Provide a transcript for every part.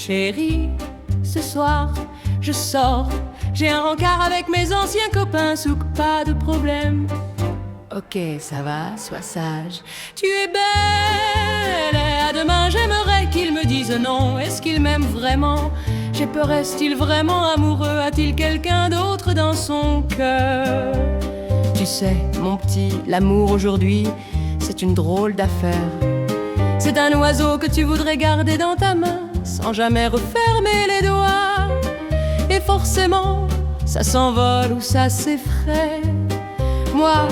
Chérie, ce soir, je sors. J'ai un rencard avec mes anciens copains, souk, pas de problème. Ok, ça va, sois sage. Tu es belle, et à demain j'aimerais qu'il me dise non. Est-ce qu'il m'aime vraiment? J'ai peur, est-il vraiment amoureux? A-t-il quelqu'un d'autre dans son cœur? Tu sais, mon petit, l'amour aujourd'hui, c'est une drôle d'affaire. C'est un oiseau que tu voudrais garder dans ta main, sans jamais refermer les doigts. Et forcément, ça s'envole ou ça s'effraie. Moi,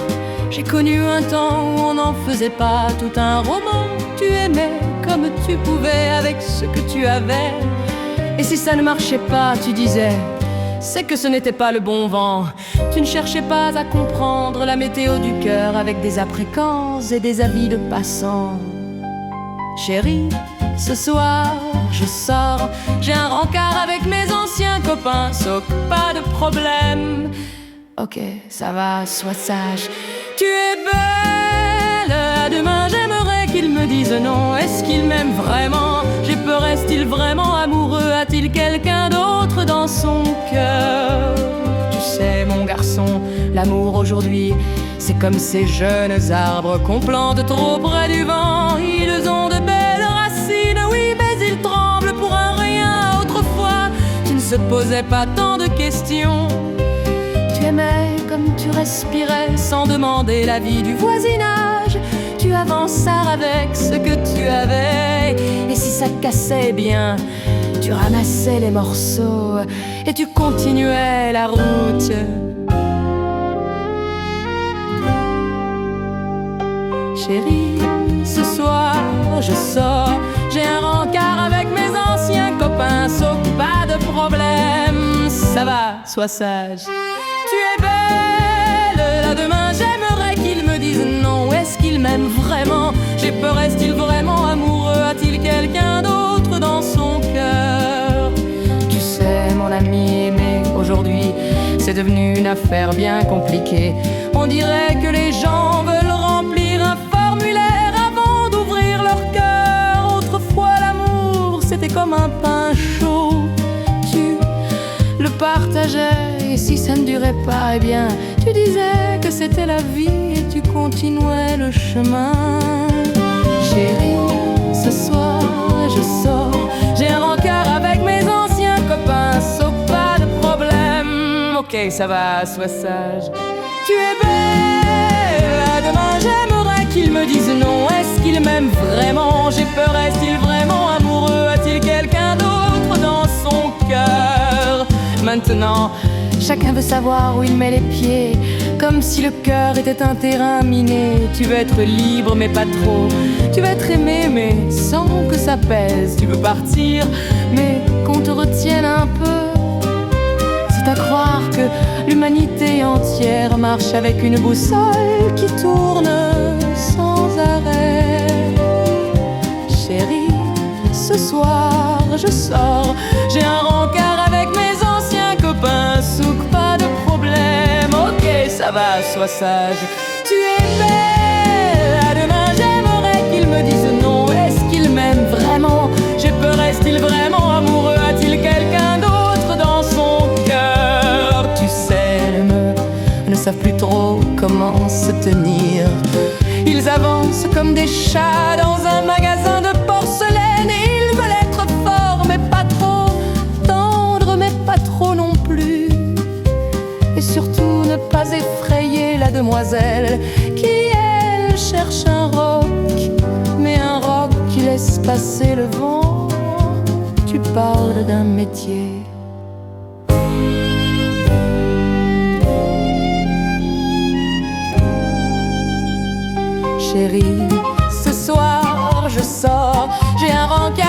j'ai connu un temps où on n'en faisait pas tout un roman. Tu aimais comme tu pouvais avec ce que tu avais. Et si ça ne marchait pas, tu disais, c'est que ce n'était pas le bon vent. Tu ne cherchais pas à comprendre la météo du cœur avec des après-camps et des avis de passants. Chérie, ce soir, je sors. J'ai un rencard avec mes anciens copains, sauf pas de problème. Ok, ça va, sois sage. Tu es belle, à demain j'aimerais qu'il me dise non. Est-ce qu'il m'aime vraiment? J'ai peur, est-il vraiment amoureux? A-t-il quelqu'un d'autre dans son cœur? Tu sais mon garçon, l'amour aujourd'hui, c'est comme ces jeunes arbres qu'on plante trop près du vent. Ils ont de belles racines, oui, mais ils tremblent pour un rien. Autrefois, tu ne se posais pas tant de questions. Tu aimais comme tu respirais sans demander l'avis du voisinage. Tu avançais avec ce que tu avais. Et si ça cassait bien, tu ramassais les morceaux et tu continuais la route. Chérie, ce soir je sors. J'ai un rencard avec mes anciens copains, sauf pas de problème. Ça va, sois sage. Tu es belle, là demain j'aimerais qu'il me dise non. Est-ce qu'il m'aime vraiment? J'ai peur, est-il vraiment amoureux? A-t-il quelqu'un d'autre dans son cœur? Tu sais mon ami aimé, aujourd'hui c'est devenu une affaire bien compliquée. On dirait que les gens veulent remplir un formulaire avant d'ouvrir leur cœur. Autrefois l'amour c'était comme un pain chaud. Tu le partageais. Et si ça ne durait pas, eh bien, tu disais que c'était la vie et tu continuais le chemin. Chérie, ce soir, je sors. J'ai un rencard avec mes anciens copains, sauf pas de problème. Ok, ça va, sois sage. Tu es belle, à demain j'aimerais qu'il me dise non. Est-ce qu'il m'aime vraiment? J'ai peur, est-il vraiment amoureux? A-t-il quelqu'un d'autre dans son cœur? Maintenant, chacun veut savoir où il met les pieds, comme si le cœur était un terrain miné. Tu veux être libre mais pas trop. Tu veux être aimé mais sans que ça pèse. Tu veux partir mais qu'on te retienne un peu. C'est à croire que l'humanité entière marche avec une boussole qui tourne sans arrêt. Chérie, ce soir je sors. J'ai un rencard avec mes anciens copains, souk, pas de problème. Ok, ça va, sois sage. Tu es belle, à demain j'aimerais qu'il me dise non. Est-ce qu'il m'aime vraiment? J'ai peur, est-il vraiment amoureux? A-t-il quelqu'un d'autre dans son cœur? Tu sais, les mecs ne savent plus trop comment se tenir. Ils avancent comme des chats dans un magasin de porcelaine. Ils veulent être forts mais pas trop, tendres mais pas trop non plus. Et surtout ne pas effrayer la demoiselle qui elle cherche un roc, mais un roc qui laisse passer le vent. Tu parles d'un métier. Chérie, ce soir je sors. J'ai un rencard